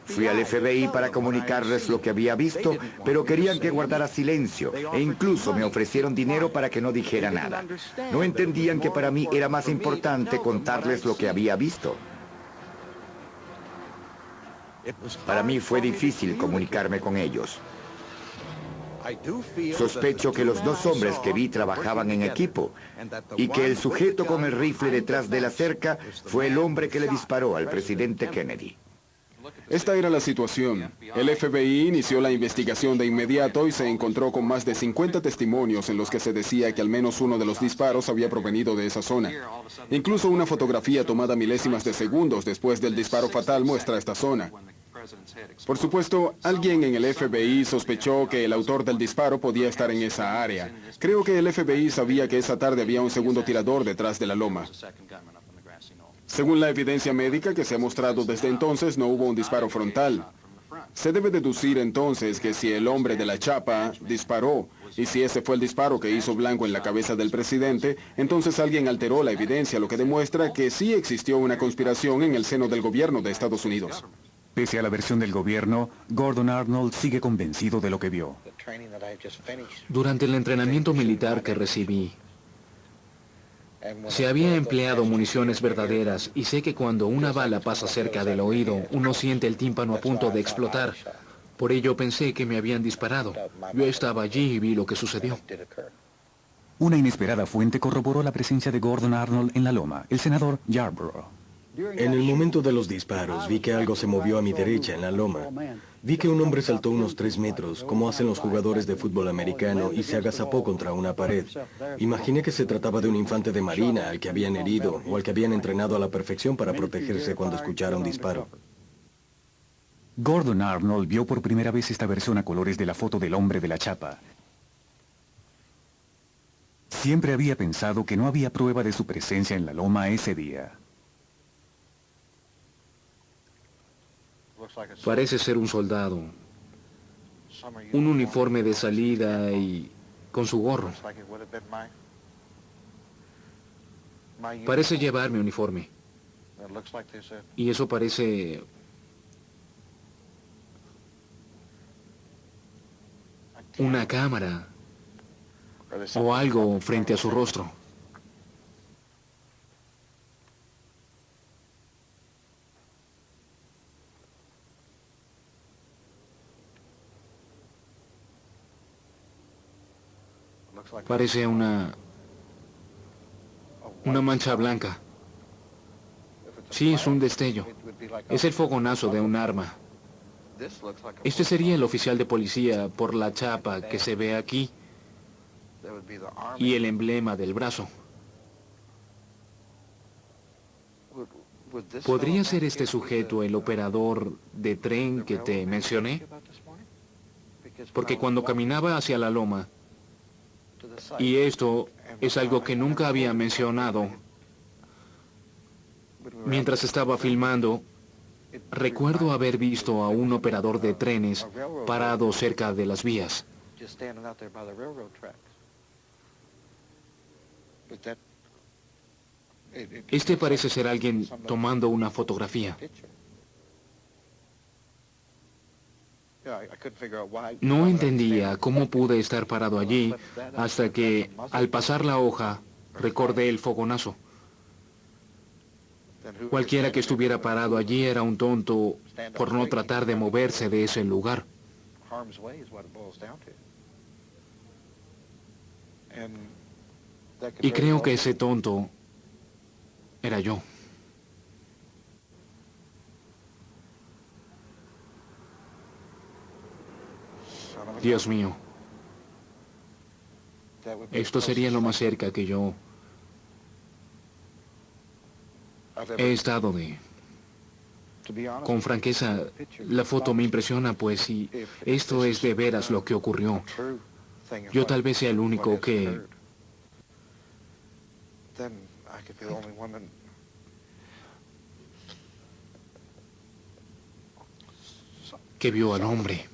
Fui al FBI para comunicarles lo que había visto, pero querían que guardara silencio e incluso me ofrecieron dinero para que no dijera nada. No entendían que para mí era más importante contarles lo que había visto. Para mí fue difícil comunicarme con ellos. Sospecho que los dos hombres que vi trabajaban en equipo y que el sujeto con el rifle detrás de la cerca fue el hombre que le disparó al presidente Kennedy. Esta era la situación. El FBI inició la investigación de inmediato y se encontró con más de 50 testimonios en los que se decía que al menos uno de los disparos había provenido de esa zona. Incluso una fotografía tomada milésimas de segundos después del disparo fatal muestra esta zona. Por supuesto, alguien en el FBI sospechó que el autor del disparo podía estar en esa área. Creo que el FBI sabía que esa tarde había un segundo tirador detrás de la loma. Según la evidencia médica que se ha mostrado desde entonces, no hubo un disparo frontal. Se debe deducir entonces que si el hombre de la chapa disparó, y si ese fue el disparo que hizo blanco en la cabeza del presidente, entonces alguien alteró la evidencia, lo que demuestra que sí existió una conspiración en el seno del gobierno de Estados Unidos. Pese a la versión del gobierno, Gordon Arnold sigue convencido de lo que vio. Durante el entrenamiento militar que recibí, se había empleado municiones verdaderas y sé que cuando una bala pasa cerca del oído, uno siente el tímpano a punto de explotar. Por ello pensé que me habían disparado. Yo estaba allí y vi lo que sucedió. Una inesperada fuente corroboró la presencia de Gordon Arnold en la loma, el senador Yarborough. En el momento de los disparos, vi que algo se movió a mi derecha en la loma. Vi que un hombre saltó unos 3 metros, como hacen los jugadores de fútbol americano, y se agazapó contra una pared. Imaginé que se trataba de un infante de marina al que habían herido, o al que habían entrenado a la perfección para protegerse cuando escuchara un disparo. Gordon Arnold vio por primera vez esta versión a colores de la foto del hombre de la chapa. Siempre había pensado que no había prueba de su presencia en la loma ese día. Parece ser un soldado. Un uniforme de salida y con su gorro. Parece llevar mi uniforme. Y eso parece... una cámara. O algo frente a su rostro. Parece una mancha blanca. Sí, es un destello. Es el fogonazo de un arma. Este sería el oficial de policía por la chapa que se ve aquí y el emblema del brazo. ¿Podría ser este sujeto el operador de tren que te mencioné? Porque cuando caminaba hacia la loma, y esto es algo que nunca había mencionado, mientras estaba filmando, recuerdo haber visto a un operador de trenes parado cerca de las vías. Este parece ser alguien tomando una fotografía. No entendía cómo pude estar parado allí hasta que, al pasar la hoja, recordé el fogonazo. Cualquiera que estuviera parado allí era un tonto por no tratar de moverse de ese lugar. Y creo que ese tonto era yo. Dios mío. Esto sería lo más cerca que yo he estado de... Con franqueza, la foto me impresiona, pues si esto es de veras lo que ocurrió, yo tal vez sea el único que vio al hombre,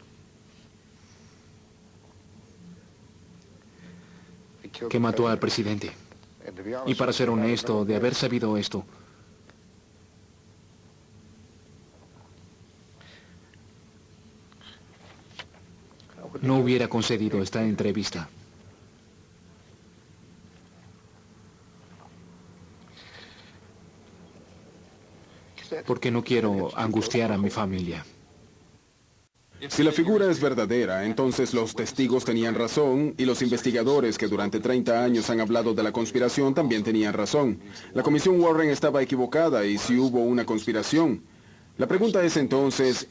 que mató al presidente. Y para ser honesto, de haber sabido esto, no hubiera concedido esta entrevista. Porque no quiero angustiar a mi familia. Si la figura es verdadera, entonces los testigos tenían razón y los investigadores que durante 30 años han hablado de la conspiración también tenían razón. La Comisión Warren estaba equivocada y si hubo una conspiración. La pregunta es entonces,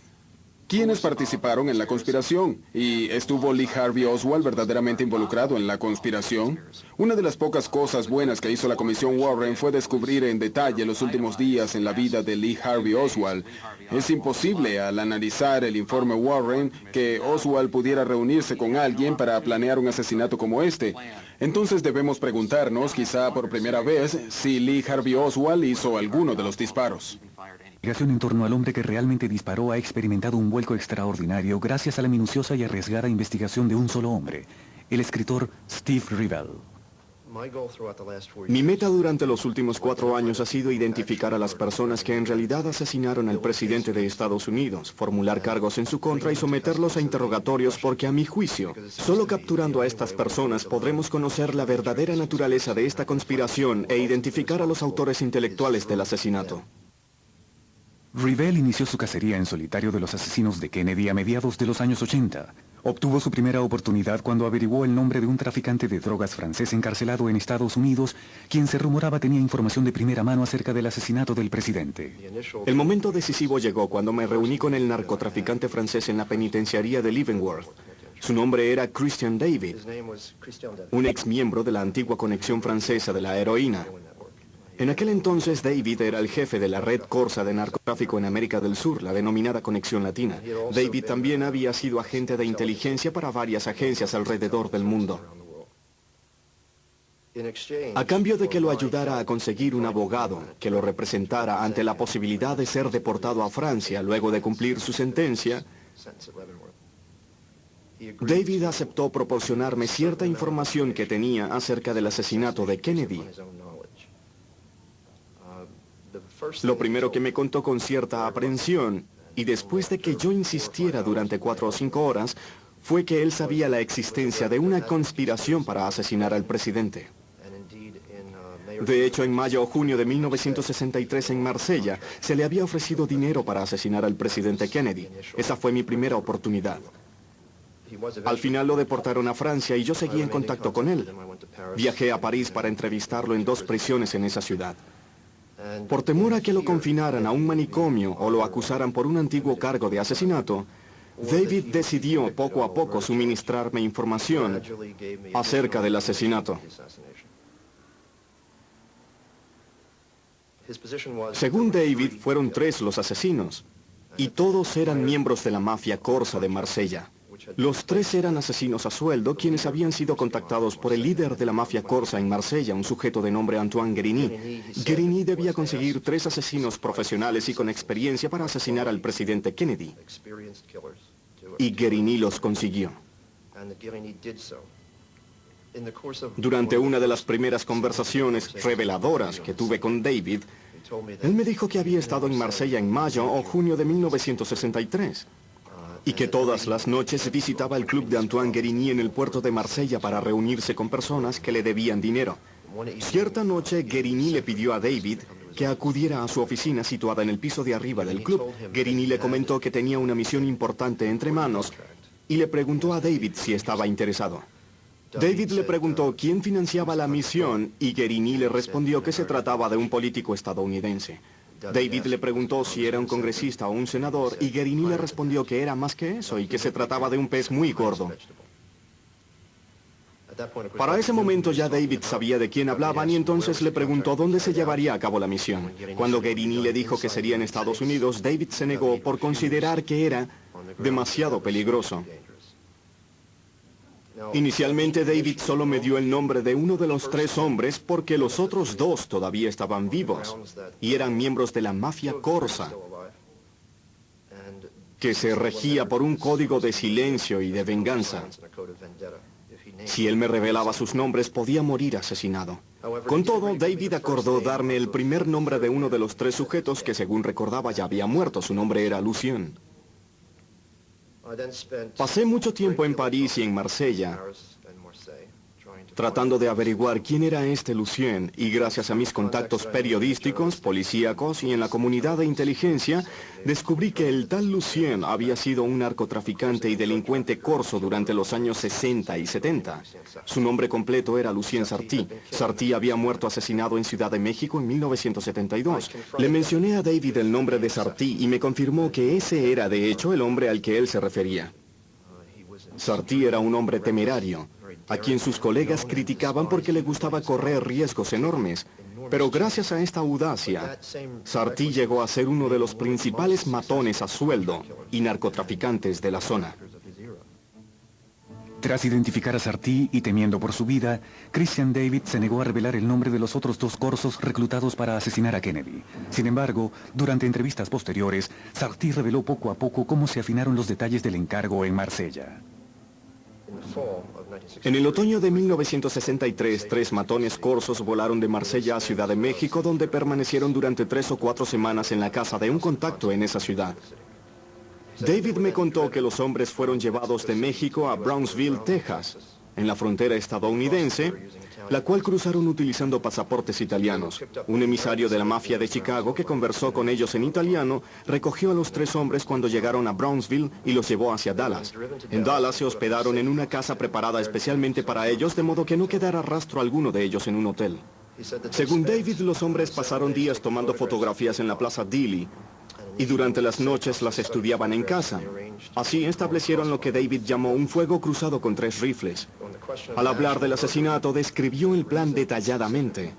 ¿quiénes participaron en la conspiración? ¿Y estuvo Lee Harvey Oswald verdaderamente involucrado en la conspiración? Una de las pocas cosas buenas que hizo la Comisión Warren fue descubrir en detalle los últimos días en la vida de Lee Harvey Oswald. Es imposible al analizar el informe Warren que Oswald pudiera reunirse con alguien para planear un asesinato como este. Entonces debemos preguntarnos, quizá por primera vez, si Lee Harvey Oswald hizo alguno de los disparos. La investigación en torno al hombre que realmente disparó ha experimentado un vuelco extraordinario gracias a la minuciosa y arriesgada investigación de un solo hombre, el escritor Steve Rivell. Mi meta durante los últimos 4 años ha sido identificar a las personas que en realidad asesinaron al presidente de Estados Unidos, formular cargos en su contra y someterlos a interrogatorios porque a mi juicio, solo capturando a estas personas podremos conocer la verdadera naturaleza de esta conspiración e identificar a los autores intelectuales del asesinato. Rivell inició su cacería en solitario de los asesinos de Kennedy a mediados de los años 80. Obtuvo su primera oportunidad cuando averiguó el nombre de un traficante de drogas francés encarcelado en Estados Unidos, quien se rumoraba tenía información de primera mano acerca del asesinato del presidente. El momento decisivo llegó cuando me reuní con el narcotraficante francés en la penitenciaría de Leavenworth. Su nombre era Christian David, un ex miembro de la antigua conexión francesa de la heroína. En aquel entonces David era el jefe de la red Corsa de narcotráfico en América del Sur, la denominada Conexión Latina. David también había sido agente de inteligencia para varias agencias alrededor del mundo. A cambio de que lo ayudara a conseguir un abogado que lo representara ante la posibilidad de ser deportado a Francia luego de cumplir su sentencia, David aceptó proporcionarme cierta información que tenía acerca del asesinato de Kennedy. Lo primero que me contó con cierta aprensión, y después de que yo insistiera durante 4 o 5 horas, fue que él sabía la existencia de una conspiración para asesinar al presidente. De hecho, en mayo o junio de 1963 en Marsella, se le había ofrecido dinero para asesinar al presidente Kennedy. Esa fue mi primera oportunidad. Al final lo deportaron a Francia y yo seguí en contacto con él. Viajé a París para entrevistarlo en 2 prisiones en esa ciudad. Por temor a que lo confinaran a un manicomio o lo acusaran por un antiguo cargo de asesinato, David decidió poco a poco suministrarme información acerca del asesinato. Según David, fueron 3 los asesinos, y todos eran miembros de la mafia Corsa de Marsella. Los 3 eran asesinos a sueldo, quienes habían sido contactados por el líder de la mafia Corsa en Marsella, un sujeto de nombre Antoine Guérini. Guérini debía conseguir 3 asesinos profesionales y con experiencia para asesinar al presidente Kennedy. Y Guérini los consiguió. Durante una de las primeras conversaciones reveladoras que tuve con David, él me dijo que había estado en Marsella en mayo o junio de 1963. Y que todas las noches visitaba el club de Antoine Guérini en el puerto de Marsella para reunirse con personas que le debían dinero. Cierta noche, Guérini le pidió a David que acudiera a su oficina situada en el piso de arriba del club. Guérini le comentó que tenía una misión importante entre manos y le preguntó a David si estaba interesado. David le preguntó quién financiaba la misión y Guérini le respondió que se trataba de un político estadounidense. David le preguntó si era un congresista o un senador y Guérini le respondió que era más que eso y que se trataba de un pez muy gordo. Para ese momento ya David sabía de quién hablaban y entonces le preguntó dónde se llevaría a cabo la misión. Cuando Guérini le dijo que sería en Estados Unidos, David se negó por considerar que era demasiado peligroso. Inicialmente David solo me dio el nombre de uno de los 3 hombres porque los otros 2 todavía estaban vivos y eran miembros de la mafia Corsa, que se regía por un código de silencio y de venganza. Si él me revelaba sus nombres, podía morir asesinado. Con todo, David acordó darme el primer nombre de uno de los 3 sujetos que, según recordaba, ya había muerto. Su nombre era Lucien. Pasé mucho tiempo en París y en Marsella tratando de averiguar quién era este Lucien, y gracias a mis contactos periodísticos, policíacos y en la comunidad de inteligencia, descubrí que el tal Lucien había sido un narcotraficante y delincuente corso durante los años 60 y 70. Su nombre completo era Lucien Sartí. Sartí había muerto asesinado en Ciudad de México en 1972. Le mencioné a David el nombre de Sartí y me confirmó que ese era de hecho el hombre al que él se refería. Sartí era un hombre temerario, a quien sus colegas criticaban porque le gustaba correr riesgos enormes. Pero gracias a esta audacia, Sartí llegó a ser uno de los principales matones a sueldo y narcotraficantes de la zona. Tras identificar a Sartí y temiendo por su vida, Christian David se negó a revelar el nombre de los otros dos corsos reclutados para asesinar a Kennedy. Sin embargo, durante entrevistas posteriores, Sartí reveló poco a poco cómo se afinaron los detalles del encargo en Marsella. En el otoño de 1963, 3 matones corsos volaron de Marsella a Ciudad de México, donde permanecieron durante 3 o 4 semanas en la casa de un contacto en esa ciudad. David me contó que los hombres fueron llevados de México a Brownsville, Texas, en la frontera estadounidense, la cual cruzaron utilizando pasaportes italianos. Un emisario de la mafia de Chicago que conversó con ellos en italiano recogió a los 3 hombres cuando llegaron a Brownsville y los llevó hacia Dallas. En Dallas se hospedaron en una casa preparada especialmente para ellos, de modo que no quedara rastro alguno de ellos en un hotel. Según David, los hombres pasaron días tomando fotografías en la Plaza Dili y durante las noches las estudiaban en casa. Así establecieron lo que David llamó un fuego cruzado con 3 rifles. Al hablar del asesinato, describió el plan detalladamente.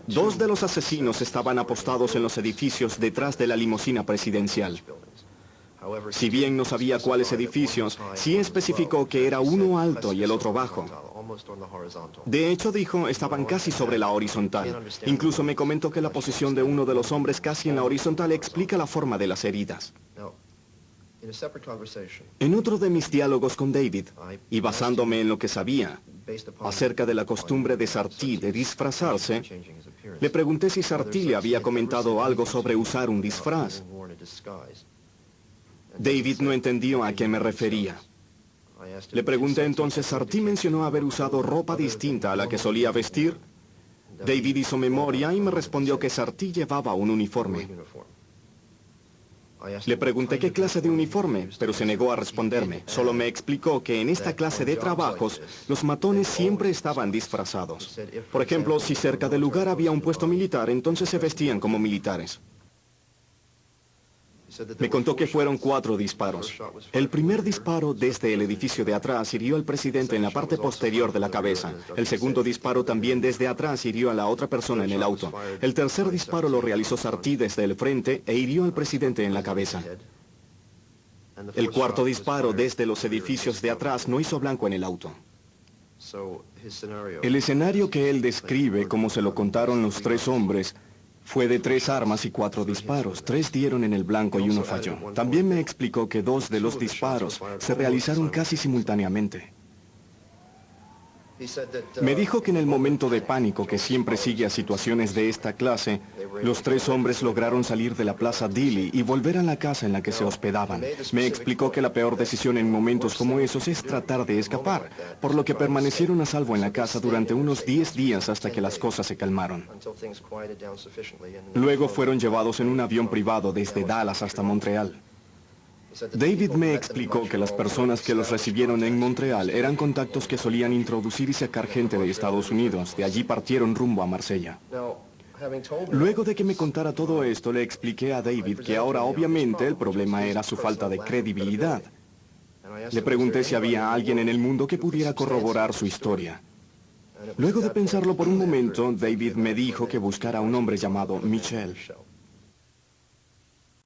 2 de los asesinos estaban apostados en los edificios detrás de la limusina presidencial. Si bien no sabía cuáles edificios, sí especificó que era uno alto y el otro bajo. De hecho, dijo, estaban casi sobre la horizontal. Incluso me comentó que la posición de uno de los hombres casi en la horizontal explica la forma de las heridas. En otro de mis diálogos con David, y basándome en lo que sabía acerca de la costumbre de Sartí de disfrazarse, le pregunté si Sartí le había comentado algo sobre usar un disfraz. David no entendió a qué me refería. Le pregunté entonces, ¿Sartí mencionó haber usado ropa distinta a la que solía vestir? David hizo memoria y me respondió que Sartí llevaba un uniforme. Le pregunté qué clase de uniforme, pero se negó a responderme. Solo me explicó que en esta clase de trabajos, los matones siempre estaban disfrazados. Por ejemplo, si cerca del lugar había un puesto militar, entonces se vestían como militares. Me contó que fueron 4 disparos. El primer disparo desde el edificio de atrás hirió al presidente en la parte posterior de la cabeza. El segundo disparo también desde atrás hirió a la otra persona en el auto. El tercer disparo lo realizó Sartí desde el frente e hirió al presidente en la cabeza. El cuarto disparo desde los edificios de atrás no hizo blanco en el auto. El escenario que él describe, como se lo contaron los 3 hombres, fue de 3 armas y 4 disparos. 3 dieron en el blanco y 1 falló. También me explicó que 2 de los disparos se realizaron casi simultáneamente. Me dijo que en el momento de pánico que siempre sigue a situaciones de esta clase, los 3 hombres lograron salir de la Plaza Dili y volver a la casa en la que se hospedaban. Me explicó que la peor decisión en momentos como esos es tratar de escapar, por lo que permanecieron a salvo en la casa durante unos 10 días hasta que las cosas se calmaron. Luego fueron llevados en un avión privado desde Dallas hasta Montreal. David me explicó que las personas que los recibieron en Montreal eran contactos que solían introducir y sacar gente de Estados Unidos. De allí partieron rumbo a Marsella. Luego de que me contara todo esto, le expliqué a David que ahora obviamente el problema era su falta de credibilidad. Le pregunté si había alguien en el mundo que pudiera corroborar su historia. Luego de pensarlo por un momento, David me dijo que buscara a un hombre llamado Michel.